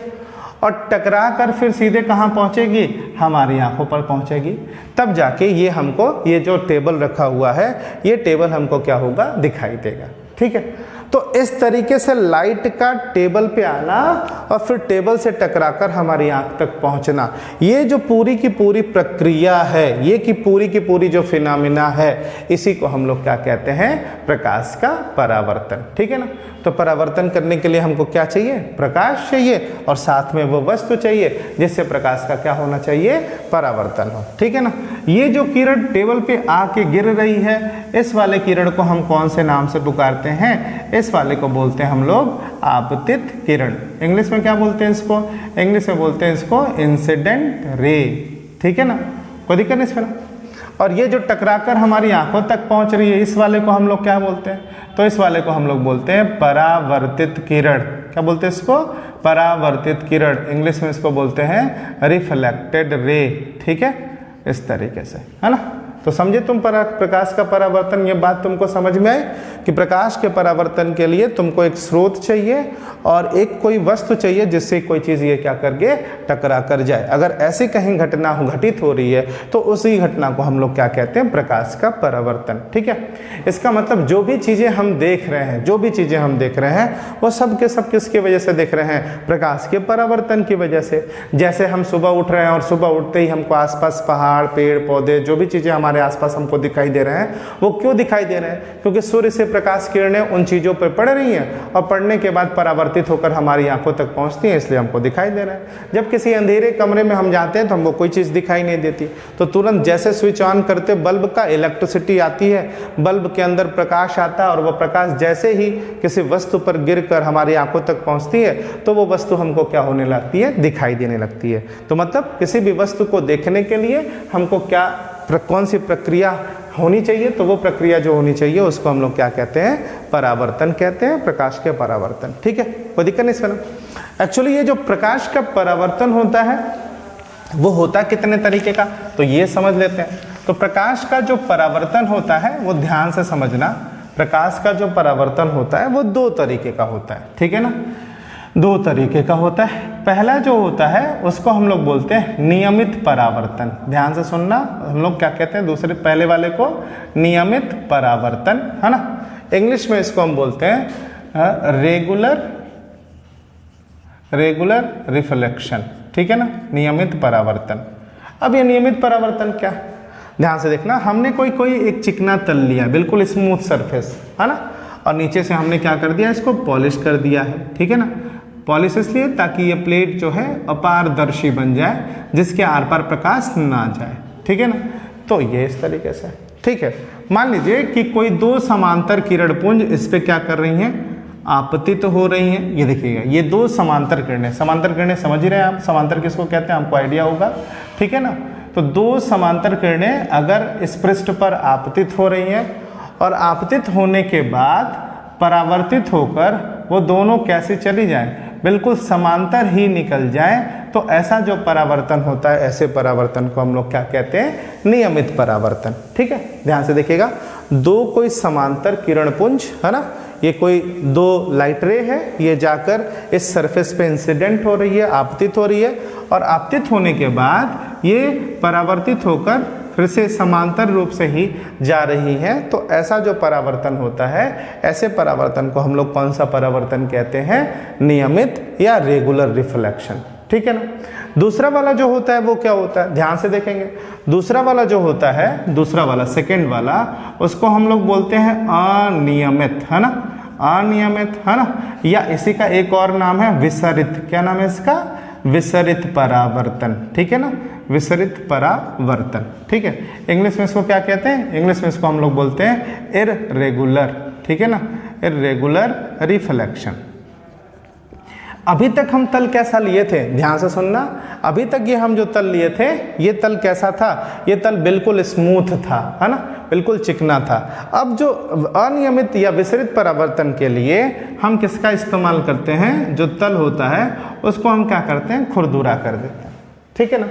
और टकरा कर फिर सीधे कहाँ पहुँचेगी, हमारी आंखों पर पहुँचेगी। तब जाके ये हमको, ये जो टेबल रखा हुआ है, ये टेबल हमको क्या होगा, दिखाई देगा, ठीक है। तो इस तरीके से लाइट का टेबल पे आना और फिर टेबल से टकराकर हमारी आंख तक पहुंचना, ये जो पूरी की पूरी प्रक्रिया है, ये की पूरी जो फिनोमेना है, इसी को हम लोग क्या कहते हैं, प्रकाश का परावर्तन, ठीक है ना। तो परावर्तन करने के लिए हमको क्या चाहिए, प्रकाश चाहिए और साथ में वो वस्तु चाहिए जिससे प्रकाश का क्या होना चाहिए, परावर्तन हो, ठीक है ना। ये जो किरण टेबल पे आके गिर रही है, इस वाले किरण को हम कौन से नाम से पुकारते हैं, इस वाले को बोलते हैं हम लोग आपतित किरण। इंग्लिश में क्या बोलते हैं इसको, इंग्लिश में बोलते हैं इसको इंसिडेंट रे, ठीक है ना, कोई दिक्कत नहीं इसमें। और ये जो टकराकर हमारी आंखों तक पहुंच रही है, इस वाले को हम लोग क्या बोलते हैं, तो इस वाले को हम लोग बोलते हैं परावर्तित किरण। क्या बोलते हैं इसको, परावर्तित किरण। इंग्लिश में इसको बोलते हैं रिफ्लेक्टेड रे, ठीक है, इस तरीके से, है ना। तो समझे तुम प्रकाश का परावर्तन, ये बात तुमको समझ में आई कि प्रकाश के परावर्तन के लिए तुमको एक स्रोत चाहिए और एक कोई वस्तु चाहिए जिससे कोई चीज़ ये क्या करके टकरा कर जाए। अगर ऐसी कहीं घटना घटित हो रही है तो उसी घटना को हम लोग क्या कहते हैं, प्रकाश का परावर्तन, ठीक है। इसका मतलब जो भी चीज़ें हम देख रहे हैं, जो भी चीज़ें हम देख रहे हैं वो सब के सब किसकी वजह से देख रहे हैं, प्रकाश के परावर्तन की वजह से। जैसे हम सुबह उठ रहे हैं और सुबह उठते ही हमको आसपास पहाड़, पेड़ पौधे, जो भी चीज़ें हमारे आसपास हमको दिखाई दे रहे हैं, वो क्यों दिखाई दे रहे हैं, क्योंकि सूर्य से प्रकाश किरणें उन चीज़ों पर पड़ रही हैं और पड़ने के बाद परावर्तित होकर हमारी आंखों तक पहुंचती हैं, इसलिए हमको दिखाई दे रहे हैं। जब किसी अंधेरे कमरे में हम जाते हैं तो हमको कोई चीज़ दिखाई नहीं देती, तो तुरंत जैसे स्विच ऑन करते बल्ब का, इलेक्ट्रिसिटी आती है, बल्ब के अंदर प्रकाश आता है और वह प्रकाश जैसे ही किसी वस्तु पर गिरकर हमारी आंखों तक पहुंचती है तो वो वस्तु हमको क्या होने लगती है, दिखाई देने लगती है। तो मतलब किसी भी वस्तु को देखने के लिए हमको क्या, कौन सी प्रक्रिया होनी चाहिए, तो वो प्रक्रिया जो होनी चाहिए उसको हम लोग क्या कहते हैं, परावर्तन कहते हैं, प्रकाश के परावर्तन, ठीक है, कोई दिक्कत नहीं इसमें। एक्चुअली ये जो प्रकाश का परावर्तन होता है वो होता कितने तरीके का, तो ये समझ लेते हैं। तो प्रकाश का जो परावर्तन होता है वो ध्यान से समझना, प्रकाश का जो परावर्तन होता है वो दो तरीके का होता है, ठीक है ना, दो तरीके का होता है। पहला जो होता है उसको हम लोग बोलते हैं नियमित परावर्तन। ध्यान से सुनना, हम लोग क्या कहते हैं, दूसरे पहले वाले को नियमित परावर्तन, है ना। इंग्लिश में इसको हम बोलते हैं रेगुलर रिफ्लेक्शन, ठीक है ना, नियमित परावर्तन। अब ये नियमित परावर्तन क्या, ध्यान से देखना, हमने कोई एक चिकना तल लिया, बिल्कुल स्मूथ सरफेस, है ना, और नीचे से हमने क्या कर दिया, इसको पॉलिश कर दिया है, ठीक है ना। पॉलिश इसलिए ताकि ये प्लेट जो है अपारदर्शी बन जाए, जिसके आर पार प्रकाश ना जाए, ठीक है ना। तो ये इस तरीके से, ठीक है। मान लीजिए कि कोई दो समांतर किरणपुंज इस पे क्या कर रही हैं, आपतित हो रही हैं। ये देखिएगा, ये दो समांतर किरणें, समांतर किरणें समझ ही रहे हैं आप, समांतर किसको कहते हैं, आपको आइडिया होगा, ठीक है ना। तो दो समांतर किरणें अगर इस पृष्ठ पर आपतित हो रही हैं और आपतित होने के बाद परावर्तित होकर वो दोनों कैसे चली जाएं, बिल्कुल समांतर ही निकल जाएं, तो ऐसा जो परावर्तन होता है, ऐसे परावर्तन को हम लोग क्या कहते हैं, नियमित परावर्तन। ठीक है, ध्यान से देखिएगा, दो कोई समांतर किरणपुंज है ना, ये कोई दो लाइट रे है, ये जाकर इस सरफेस पे इंसिडेंट हो रही है, आपतित हो रही है, और आपतित होने के बाद ये परावर्तित होकर फिर से समांतर रूप से ही जा रही है। तो ऐसा जो परावर्तन होता है, ऐसे परावर्तन को हम लोग कौन सा परावर्तन कहते हैं, नियमित या रेगुलर रिफ्लेक्शन। ठीक है ना। दूसरा वाला जो होता है वो क्या होता है, ध्यान से देखेंगे, दूसरा वाला जो होता है, दूसरा वाला सेकेंड वाला, उसको हम लोग बोलते हैं अनियमित, है ना, अनियमित, है ना, या इसी का एक और नाम है विसरित। क्या नाम है इसका, विसरित परावर्तन। ठीक है ना, विसरित परावर्तन। ठीक है, इंग्लिश में इसको क्या कहते हैं, इंग्लिश में इसको हम लोग बोलते हैं इररेगुलर। ठीक है ना, इररेगुलर रिफ्लेक्शन। अभी तक हम तल कैसा लिए थे, ध्यान से सुनना, अभी तक ये हम जो तल लिए थे, ये तल कैसा था, ये तल बिल्कुल स्मूथ था, है ना, बिल्कुल चिकना था। अब जो अनियमित या विसरित परावर्तन के लिए हम किसका इस्तेमाल करते हैं, जो तल होता है उसको हम क्या करते हैं, खुरदुरा कर देते हैं। ठीक है ना।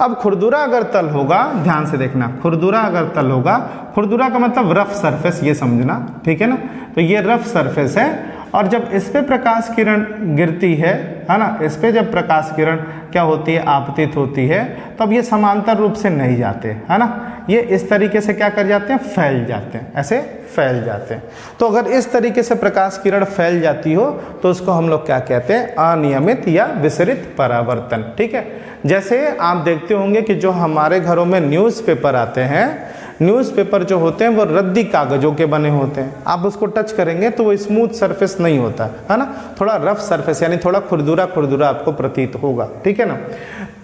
अब खुरदुरा अगर तल होगा, ध्यान से देखना, खुरदुरा अगर तल होगा, खुरदुरा का मतलब रफ सरफेस, ये समझना। ठीक है ना, तो ये रफ सरफेस है, और जब इस पे प्रकाश किरण गिरती है ना, इस पे जब प्रकाश किरण क्या होती है, आपतित होती है, तब ये समांतर रूप से नहीं जाते, है ना, ये इस तरीके से क्या कर जाते हैं, फैल जाते हैं, ऐसे फैल जाते हैं। तो अगर इस तरीके से प्रकाश किरण फैल जाती हो तो उसको हम लोग क्या कहते हैं, अनियमित या विसरित परावर्तन। ठीक है, जैसे आप देखते होंगे कि जो हमारे घरों में न्यूज़पेपर आते हैं, न्यूज़पेपर जो होते हैं वो रद्दी कागजों के बने होते हैं, आप उसको टच करेंगे तो वो स्मूथ सरफेस नहीं होता है ना, थोड़ा रफ सरफेस, यानी थोड़ा खुरदुरा खुरदुरा आपको प्रतीत होगा। ठीक है ना।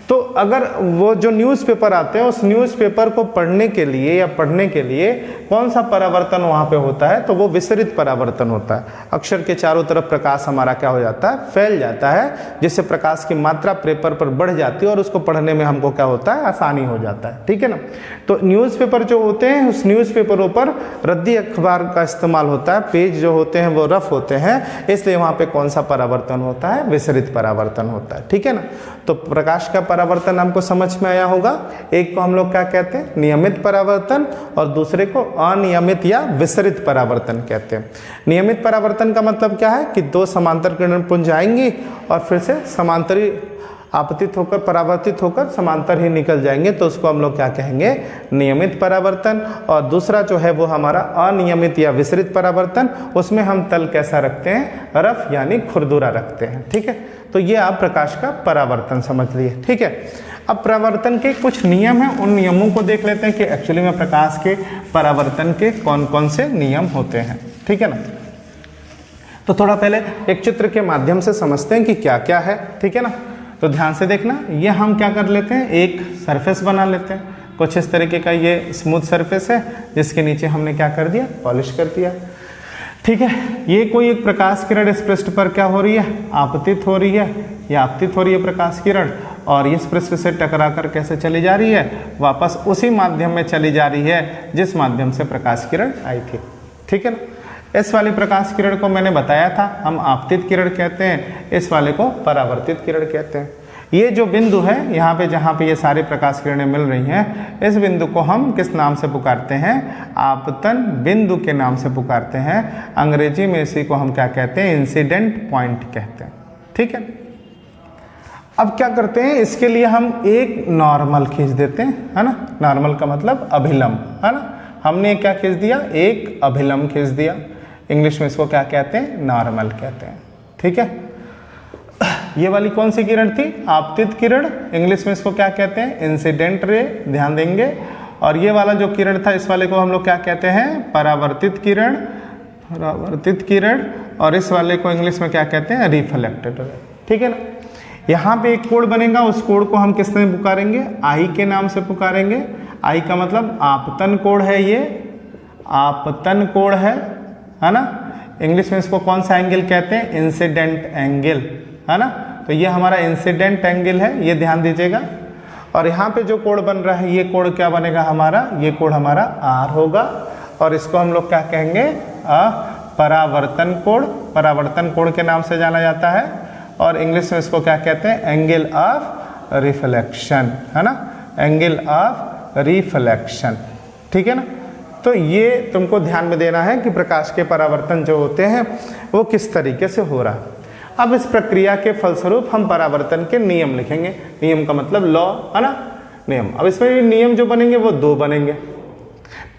तो अगर वो जो न्यूज़पेपर आते हैं, उस न्यूज़पेपर को पढ़ने के लिए या पढ़ने के लिए कौन सा परावर्तन वहाँ पे होता है, तो वो विसरित परावर्तन होता है। अक्षर के चारों तरफ प्रकाश हमारा क्या हो जाता है, फैल जाता है, जिससे प्रकाश की मात्रा पेपर पर बढ़ जाती है और उसको पढ़ने में हमको क्या होता है, आसानी हो जाता है। ठीक है ना। तो न्यूज़पेपर जो होते हैं, उस न्यूज़पेपरों पर रद्दी अखबार का इस्तेमाल होता है, पेज जो होते हैं वो रफ होते हैं, इसलिए वहाँ पे कौन सा परावर्तन होता है, विसरित परावर्तन होता है। ठीक है ना। तो प्रकाश का परावर्तन हमको समझ में आया होगा, एक को हम लोग क्या कहते हैं, नियमित परावर्तन, और दूसरे को अनियमित या विसरित परावर्तन कहते हैं। नियमित परावर्तन का मतलब क्या है कि दो समांतर किरणपुंज आएंगी और फिर से समांतरी आपतित होकर परावर्तित होकर समांतर ही निकल जाएंगे, तो उसको हम लोग क्या कहेंगे, नियमित परावर्तन। और दूसरा जो है वो हमारा अनियमित या विसरित परावर्तन, उसमें हम तल कैसा रखते हैं, रफ यानी खुरदुरा रखते हैं। ठीक है, तो ये आप प्रकाश का परावर्तन समझ लिए। ठीक है, अब परावर्तन के कुछ नियम हैं, उन नियमों को देख लेते हैं कि एक्चुअली में प्रकाश के परावर्तन के कौन कौन से नियम होते हैं। ठीक है ना। तो थोड़ा पहले एक चित्र के माध्यम से समझते हैं कि क्या क्या है। ठीक है ना। तो ध्यान से देखना, ये हम क्या कर लेते हैं, एक सरफेस बना लेते हैं, कुछ इस तरीके का ये स्मूथ सरफेस है, जिसके नीचे हमने क्या कर दिया, पॉलिश कर दिया। ठीक है, ये कोई एक प्रकाश किरण इस पृष्ठ पर क्या हो रही है, आपतित हो रही है, या आपतित हो रही है प्रकाश किरण, और इस पृष्ठ से टकराकर कैसे चली जा रही है, वापस उसी माध्यम में चली जा रही है जिस माध्यम से प्रकाश किरण आई थी। ठीक है ना। इस वाली प्रकाश किरण को मैंने बताया था हम आपतित किरण कहते हैं, इस वाले को परावर्तित किरण कहते हैं। ये जो बिंदु है यहाँ पे, जहाँ पे ये सारी प्रकाश किरणें मिल रही हैं, इस बिंदु को हम किस नाम से पुकारते हैं, आपतन बिंदु के नाम से पुकारते हैं। अंग्रेजी में इसी को हम क्या कहते हैं, इंसिडेंट पॉइंट कहते हैं। ठीक है। अब क्या करते हैं, इसके लिए हम एक नॉर्मल खींच देते हैं, है ना, नॉर्मल का मतलब अभिलंब, है ना, हमने क्या खींच दिया, एक अभिलंब खींच दिया। इंग्लिश में इसको क्या कहते हैं, नॉर्मल कहते हैं। ठीक है। ये वाली कौन सी किरण थी, आपतित किरण, इंग्लिश में इसको क्या कहते हैं, इंसिडेंट रे, ध्यान देंगे। और ये वाला जो किरण था, इस वाले को हम लोग क्या कहते हैं, परावर्तित किरण, परावर्तित किरण, और इस वाले को इंग्लिश में क्या कहते हैं, रिफ्लेक्टेड रे। ठीक है ना। यहाँ पे एक कोड बनेगा, उस कोड को हम किस में पुकारेंगे, आई के नाम से पुकारेंगे। आई का मतलब आपतन कोण है, ये आपतन कोण है ना। इंग्लिश में इसको कौन सा एंगल कहते हैं, इंसिडेंट एंगल, है ना। तो ये हमारा इंसिडेंट एंगल है, ये ध्यान दीजिएगा। और यहाँ पे जो कोण बन रहा है ये कोण क्या बनेगा हमारा, ये कोण हमारा R होगा और इसको हम लोग क्या कहेंगे, परावर्तन कोण। परावर्तन कोण के नाम से जाना जाता है और इंग्लिश में इसको क्या कहते हैं, एंगल ऑफ रिफ्लेक्शन, है ना, एंगल ऑफ रिफ्लेक्शन, ठीक है ना। तो ये तुमको ध्यान में देना है कि प्रकाश के परावर्तन जो होते हैं वो किस तरीके से हो रहा है। अब इस प्रक्रिया के फलस्वरूप हम परावर्तन के नियम लिखेंगे। नियम का मतलब लॉ, है ना, नियम। अब इसमें नियम जो बनेंगे वो दो बनेंगे।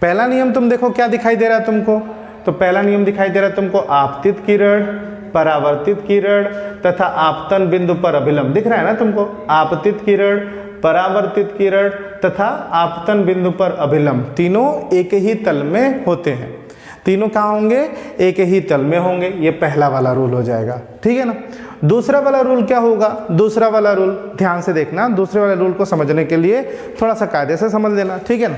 पहला नियम तुम देखो क्या दिखाई दे रहा है तुमको, तो पहला नियम दिखाई दे रहा है तुमको, आपतित किरण, परावर्तित किरण तथा आपतन बिंदु पर अभिलंब दिख रहा है ना तुमको। आपतित किरण, परावर्तित किरण तथा आपतन बिंदु पर अभिलंब तीनों एक ही तल में होते हैं। तीनों कहाँ होंगे, एक ही तल में होंगे। ये पहला वाला रूल हो जाएगा, ठीक है ना। दूसरा वाला रूल क्या होगा, दूसरा वाला रूल ध्यान से देखना, दूसरे वाले रूल को समझने के लिए थोड़ा सा कायदे से समझ लेना, ठीक है ना।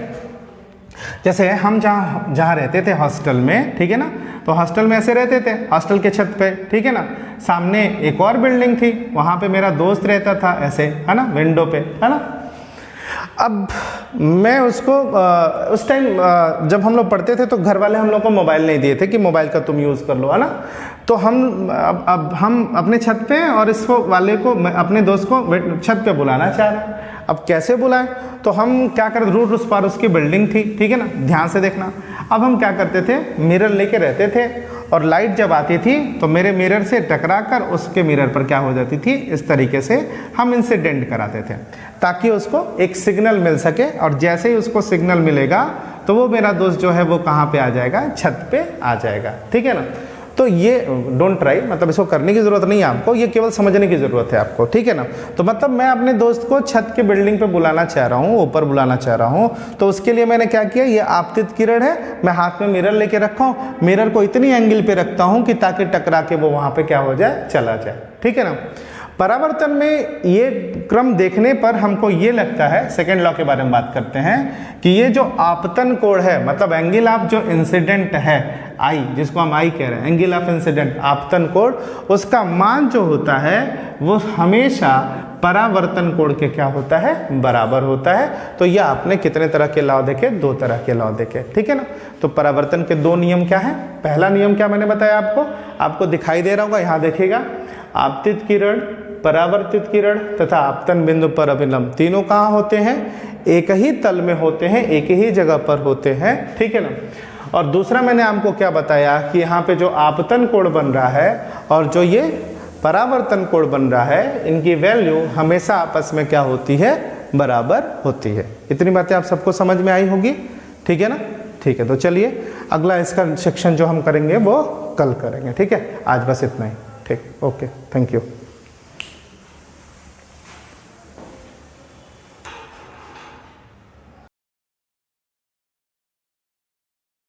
जैसे हम जहाँ रहते थे हॉस्टल में, ठीक है ना, तो हॉस्टल में ऐसे रहते थे, हॉस्टल के छत पे, ठीक है ना, सामने एक और बिल्डिंग थी, वहाँ पे मेरा दोस्त रहता था ऐसे, है ना, विंडो पे, है ना। अब मैं उसको उस टाइम जब हम लोग पढ़ते थे तो घर वाले हम लोग को मोबाइल नहीं दिए थे कि मोबाइल का तुम यूज़ कर लो, है ना। तो हम अब हम अपने छत पे और इस वाले को, अपने दोस्त को छत पे बुलाना चाह रहे हैं। अब कैसे बुलाएं, तो हम क्या करते, रूट उस पार उसकी बिल्डिंग थी, ठीक है ना, ध्यान से देखना। अब हम क्या करते थे, मिरर लेके रहते थे और लाइट जब आती थी तो मेरे मिरर से टकराकर उसके मिरर पर क्या हो जाती थी, इस तरीके से हम इंसिडेंट कराते थे ताकि उसको एक सिग्नल मिल सके। और जैसे ही उसको सिग्नल मिलेगा तो वो मेरा दोस्त जो है वो कहाँ पे आ जाएगा, छत पे आ जाएगा, ठीक है ना। तो ये डोंट ट्राई, मतलब इसको करने की ज़रूरत नहीं है आपको, ये केवल समझने की ज़रूरत है आपको, ठीक है ना। तो मतलब मैं अपने दोस्त को छत के बिल्डिंग पे बुलाना चाह रहा हूँ, ऊपर बुलाना चाह रहा हूँ, तो उसके लिए मैंने क्या किया, ये आपतित किरण है, मैं हाथ में मिरर लेके रखा हूँ, मिरर को इतनी एंगल पे रखता हूँ कि ताकि टकरा के वो वहाँ पे क्या हो जाए, चला जाए, ठीक है ना। परावर्तन में ये क्रम देखने पर हमको ये लगता है, सेकेंड लॉ के बारे में बात करते हैं, कि ये जो आपतन कोण है, मतलब एंगल ऑफ जो इंसिडेंट है, आई जिसको हम आई कह रहे हैं, एंगल ऑफ इंसिडेंट, आपतन कोण, उसका मान जो होता है वो हमेशा परावर्तन कोण के क्या होता है, बराबर होता है। तो ये आपने कितने तरह के लॉ देखे, दो तरह के लॉ देखे, ठीक है ना। तो परावर्तन के दो नियम क्या है, पहला नियम क्या मैंने बताया आपको दिखाई दे रहा होगा, यहाँ देखिएगा, आपतित किरण, परावर्तित किरण तथा आपतन बिंदु पर अभिलंब तीनों कहाँ होते हैं, एक ही तल में होते हैं, एक ही जगह पर होते हैं, ठीक है ना। और दूसरा मैंने आपको क्या बताया कि यहाँ पे जो आपतन कोण बन रहा है और जो ये परावर्तन कोण बन रहा है, इनकी वैल्यू हमेशा आपस में क्या होती है, बराबर होती है। इतनी बातें आप सबको समझ में आई होगी, ठीक है ना। ठीक है, तो चलिए अगला इसका सेक्शन जो हम करेंगे वो कल करेंगे, ठीक है। आज बस इतना ही, ठीक, ओके, थैंक यू।